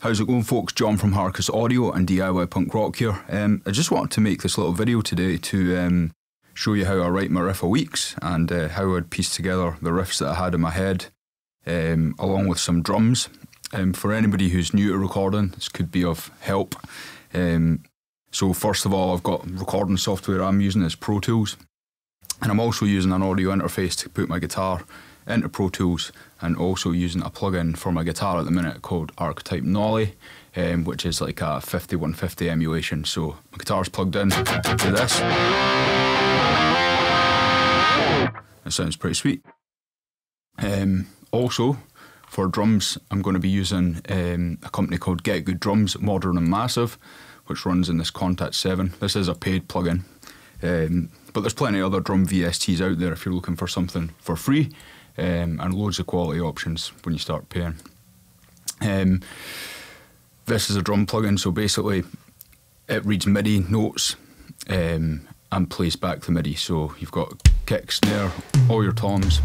How's it going, folks? John from Harcus Audio and DIY Punk Rock here. I just wanted to make this little video today to show you how I write my riff of weeks and how I'd piece together the riffs that I had in my head, along with some drums. For anybody who's new to recording, this could be of help. So first of all, I've got recording software I'm using is Pro Tools, and I'm also using an audio interface to put my guitar into Pro Tools, and also using a plugin for my guitar at the minute called Archetype Nolly, which is like a 5150 emulation. So my guitar's plugged in to this. It sounds pretty sweet. Also, for drums, I'm going to be using a company called GGD Drums Modern and Massive, which runs in this Contact 7. This is a paid plugin, but there's plenty of other drum VSTs out there if you're looking for something for free. And loads of quality options when you start paying. This is a drum plugin, so basically it reads MIDI notes and plays back the MIDI. So you've got kick, snare, all your toms,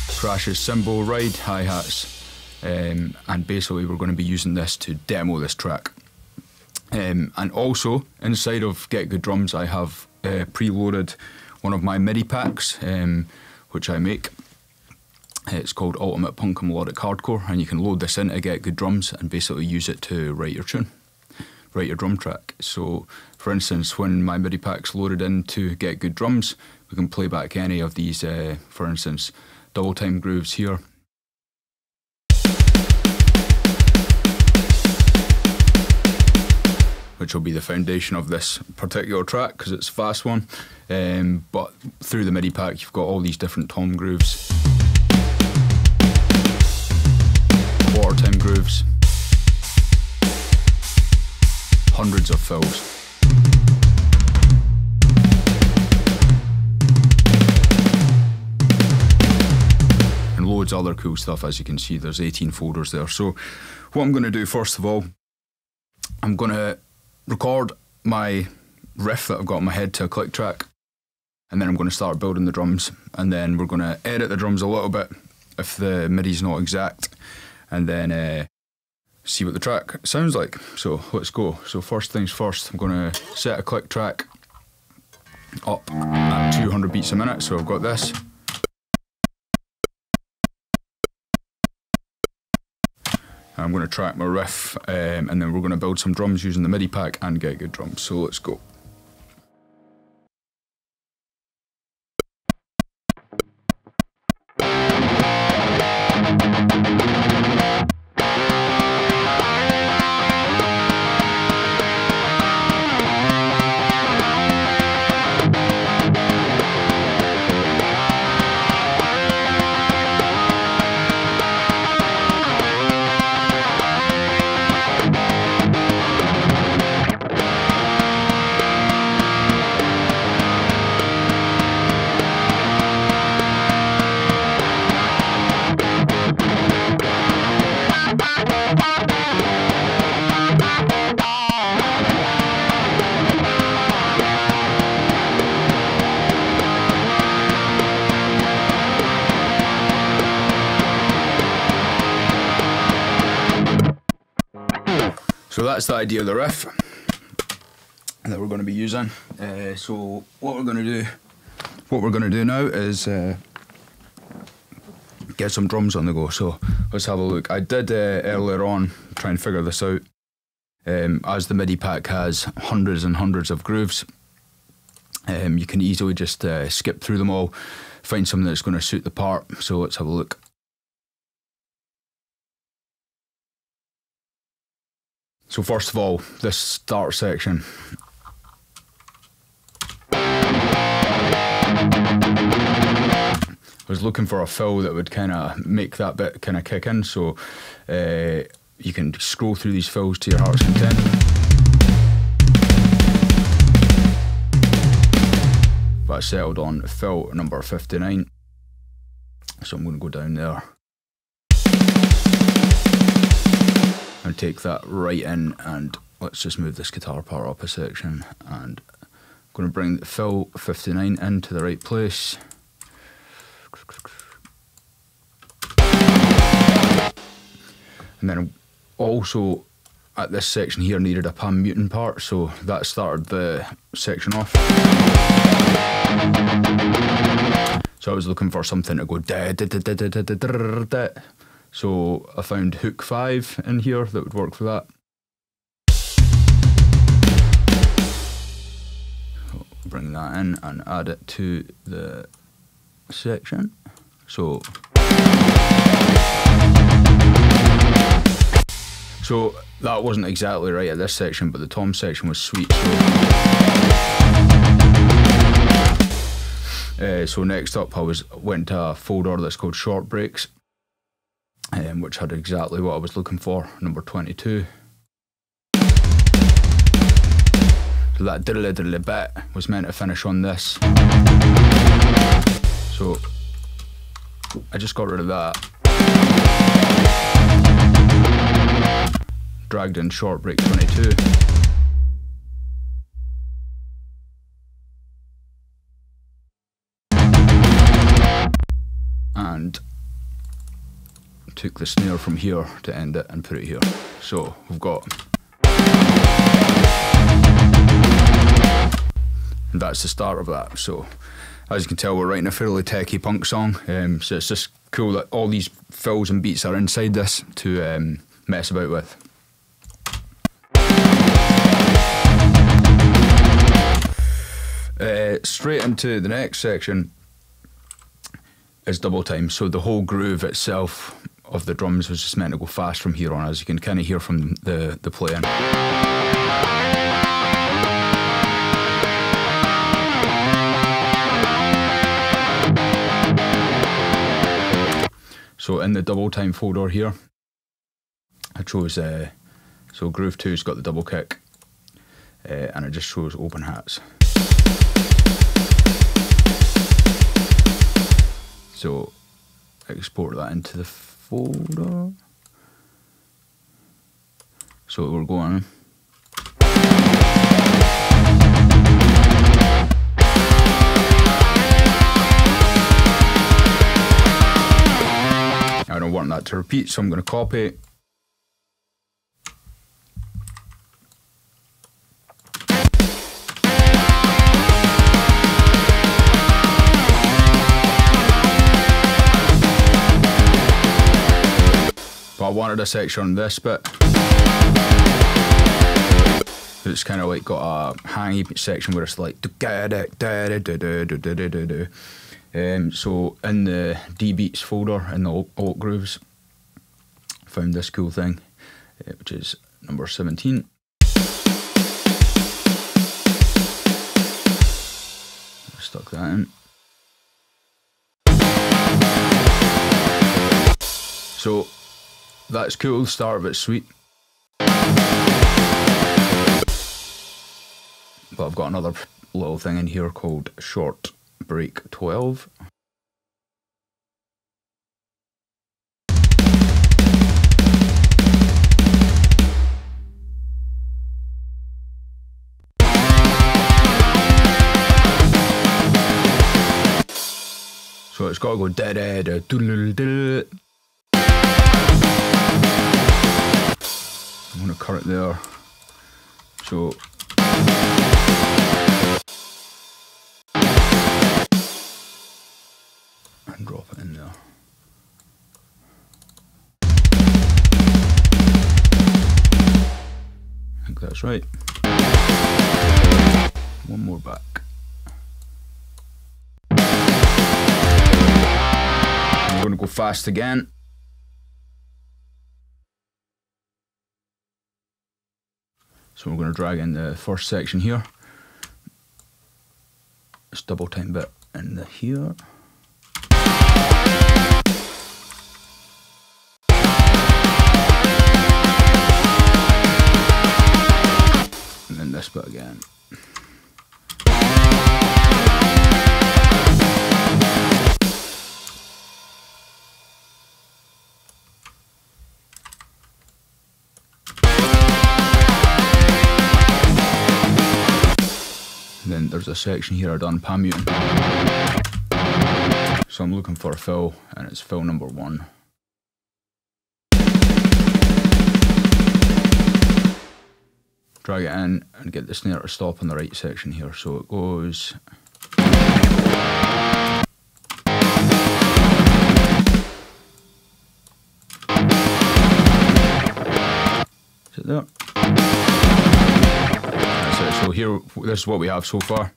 crashes, cymbal, ride, hi-hats, and basically we're going to be using this to demo this track. And also inside of GGD Drums I have preloaded one of my MIDI packs, which I make. It's called Ultimate Punk and Melodic Hardcore, and you can load this into GGD Drums and basically use it to write your tune, write your drum track. So, for instance, when my MIDI pack's loaded into GGD Drums, we can play back any of these, for instance, double time grooves here. Which will be the foundation of this particular track because it's a fast one. But through the MIDI pack, you've got all these different tom grooves, quarter time grooves, hundreds of fills. And loads of other cool stuff. As you can see, there's 18 folders there. So what I'm going to do first of all, I'm going to record my riff that I've got in my head to a click track, and then I'm going to start building the drums, and then we're going to edit the drums a little bit if the MIDI's not exact, and then see what the track sounds like. So let's go. So first things first, I'm going to set a click track up at 200 beats a minute. So I've got this. I'm going to track my riff, and then we're going to build some drums using the MIDI pack and GGD Drums. So let's go. So that's the idea of the riff that we're going to be using. So what we're going to do now is get some drums on the go. So let's have a look. I did earlier on try and figure this out. As the MIDI pack has hundreds and hundreds of grooves, you can easily just skip through them all, find something that's going to suit the part. So let's have a look. So first of all, this start section. I was looking for a fill that would kind of make that bit kind of kick in, so you can scroll through these fills to your heart's content. But I settled on fill number 59, so I'm going to go down there and take that right in, and let's just move this guitar part up a section, and I'm going to bring the fill 59 into the right place. And then also at this section here needed a pan muting part, so that started the section off. So I was looking for something to go da da da da da da da da da. So I found hook 5 in here that would work for that. So bring that in and add it to the section. So that wasn't exactly right at this section, but the tom section was sweet. So next up I went to a folder that's called short breaks, which had exactly what I was looking for, number 22. So that diddly diddly bit was meant to finish on this. So I just got rid of that. Dragged in short break 22. And took the snare from here to end it and put it here. So we've got, and that's the start of that. So as you can tell, we're writing a fairly techie punk song. So it's just cool that all these fills and beats are inside this to mess about with. Straight into the next section is double time. So the whole groove itself of the drums was just meant to go fast from here on, as you can kind of hear from the playing. So in the double time folder here, I chose, so groove 2's got the double kick, and it just shows open hats. So export that into the folder. So we're going. I don't want that to repeat, so I'm going to copy it. But I wanted a section on this bit. It's kind of like got a hangy section where it's like so in the D beats folder in the alt grooves, I found this cool thing, which is number 17. Stuck that in. So that's cool, the start of it's sweet. But I've got another little thing in here called short break 12. So it's got to go da da da doodle doodle. I'm going to cut it there. So and drop it in there. I think that's right. One more back. I'm going to go fast again. So we're going to drag in the first section here. This double time bit in the here. And then this bit again. Then there's a section here I done pan muting. So I'm looking for a fill, and it's fill number 1. drag it in and get the snare to stop on the right section here. So it goes. Is it there? That's it. So here, this is what we have so far.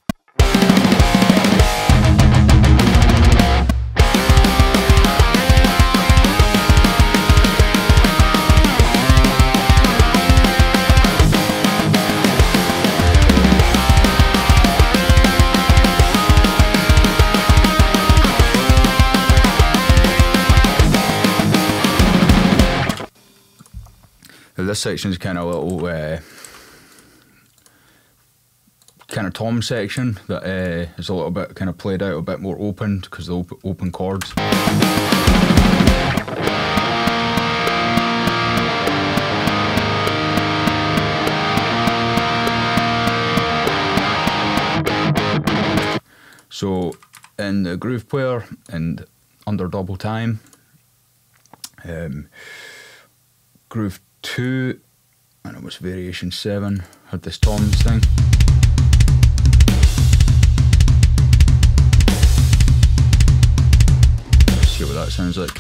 This section is kind of a little kind of tom section that is a little bit kind of played out, a bit more open because of the open chords. So in the groove player and under double time, groove 2, and it was variation 7, had this toms thing. Let's see what that sounds like.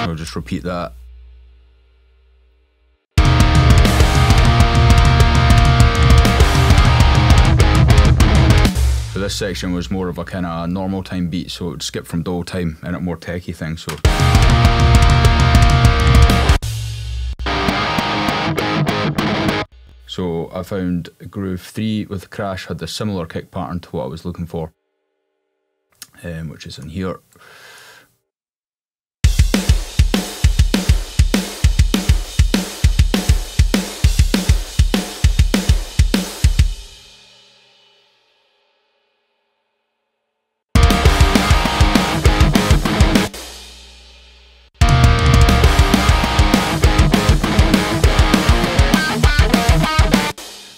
So I'll just repeat that. So this section was more of a kind of normal time beat, so it would skip from double time and a more techie thing. So I found groove 3 with the crash had the similar kick pattern to what I was looking for, which is in here.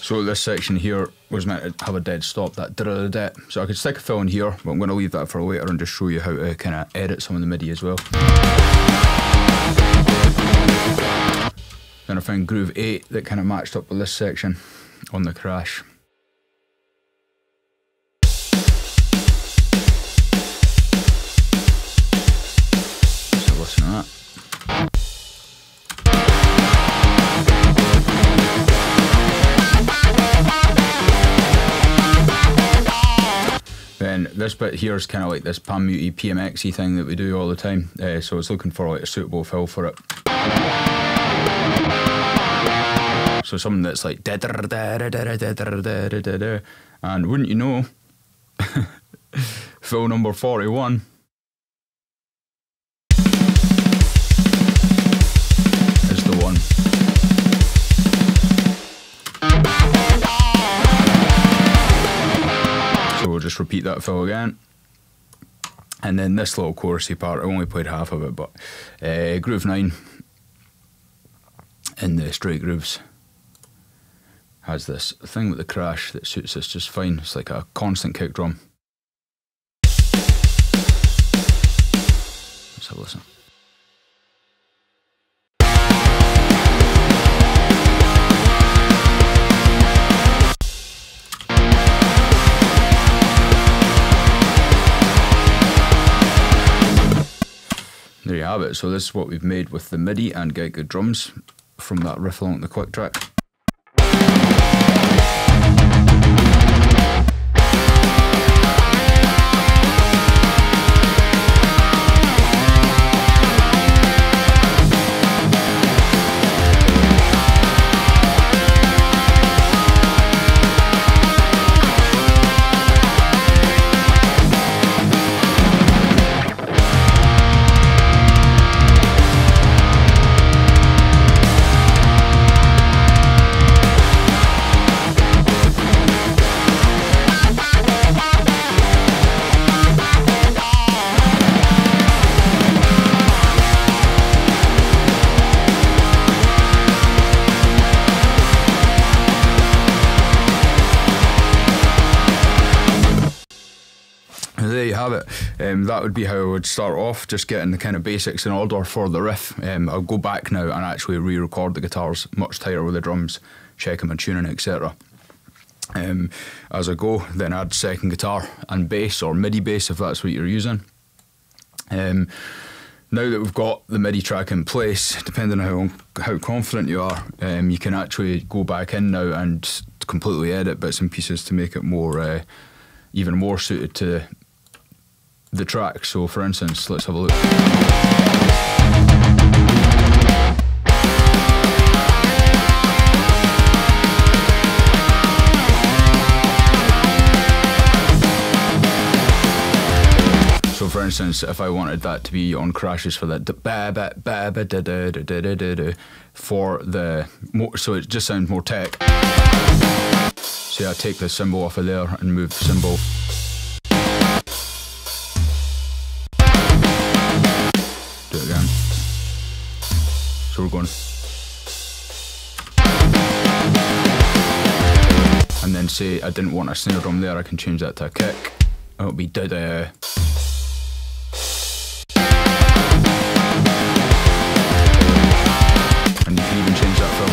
So this section here was meant to have a dead stop, that da-da-da-da. So I could stick a fill in here, but I'm going to leave that for later and just show you how to kind of edit some of the MIDI as well. Then I found groove 8 that kind of matched up with this section on the crash. So listen to that. Then this bit here is kind of like this Punk MIDI PMX-y thing that we do all the time, so I was looking for like a suitable fill for it. So something that's like da da da da da da da da da, and wouldn't you know, fill number 41 is the one. So we'll just repeat that fill again. And then this little chorusy part, I only played half of it, but groove 9 in the straight grooves has this thing with the crash that suits us just fine. It's like a constant kick drum. Let's have a listen. There you have it. So this is what we've made with the MIDI and Get Good Drums from that riff along the quick track. there you have it. That would be how I would start off, just getting the kind of basics in order for the riff. I'll go back now and actually re-record the guitars much tighter with the drums, check them and tuning, etc. As I go, then add second guitar and bass, or MIDI bass if that's what you're using. Now that we've got the MIDI track in place, depending on how confident you are, you can actually go back in now and completely edit bits and pieces to make it more, even more suited to the track. So for instance, let's have a look. So for instance, if I wanted that to be on crashes for that for the so it just sounds more tech. So yeah, I take the cymbal off of there and move the cymbal. Do it again. So we're going. And then say I didn't want a snare drum there, I can change that to a kick. It'll be da-da. And you can even change that fill.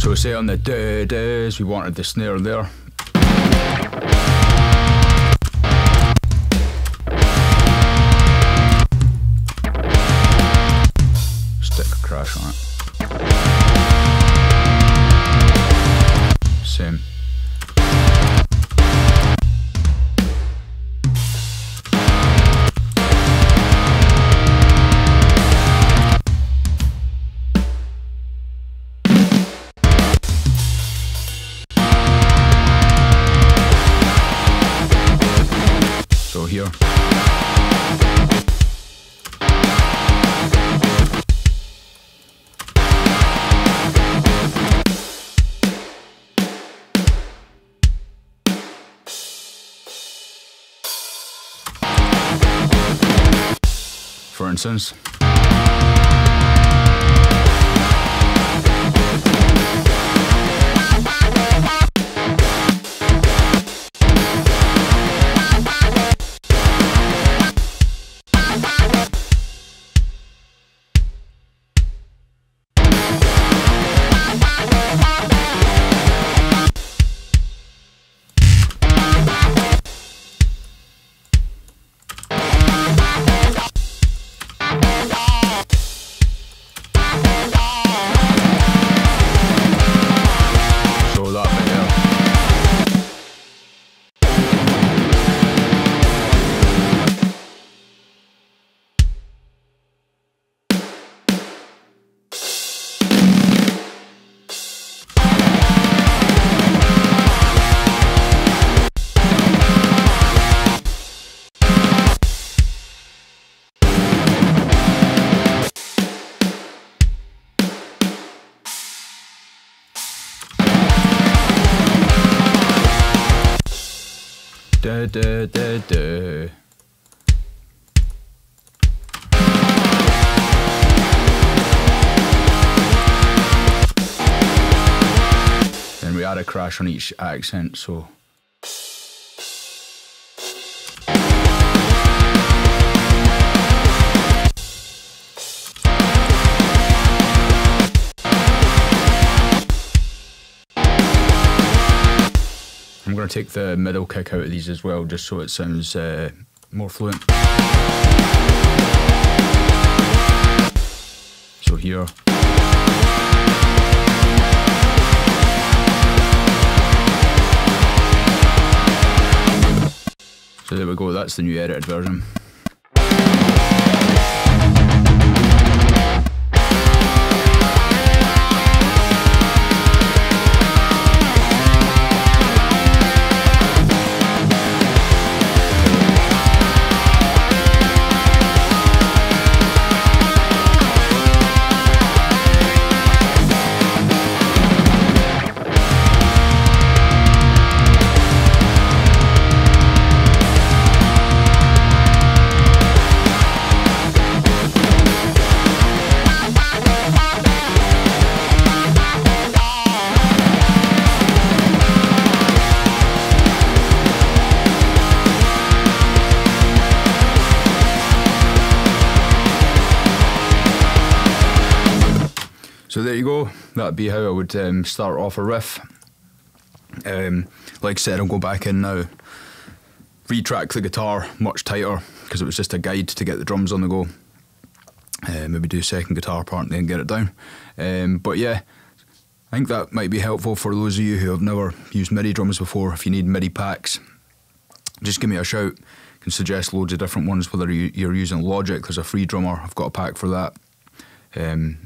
So say on the da-da's, we wanted the snare there. Stick a crash on it. Same. Here. For instance. Da da da da. Then we add a crash on each accent, so. I'm going to take the middle kick out of these as well, just so it sounds more fluent. So here. So there we go, that's the new edited version. you go. That'd be how I would start off a riff. Like I said, I'll go back in now, retrack the guitar much tighter, because it was just a guide to get the drums on the go. Maybe do a second guitar part and then get it down. But yeah, I think that might be helpful for those of you who have never used MIDI drums before. If you need MIDI packs, just give me a shout. I can suggest loads of different ones, whether you're using Logic, there's a free drummer, I've got a pack for that.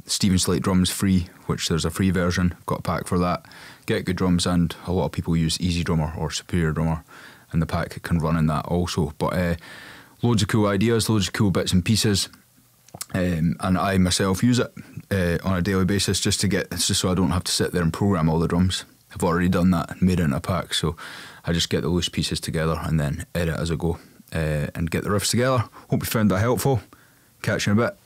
Steven Slate drums free, which there's a free version, I've got a pack for that. Get Good Drums, and a lot of people use Easy Drummer or Superior Drummer, and the pack can run in that also. But loads of cool ideas, loads of cool bits and pieces. And I myself use it on a daily basis just so I don't have to sit there and program all the drums. I've already done that and made it in a pack, so I just get the loose pieces together and then edit as I go and get the riffs together. Hope you found that helpful. Catch you in a bit.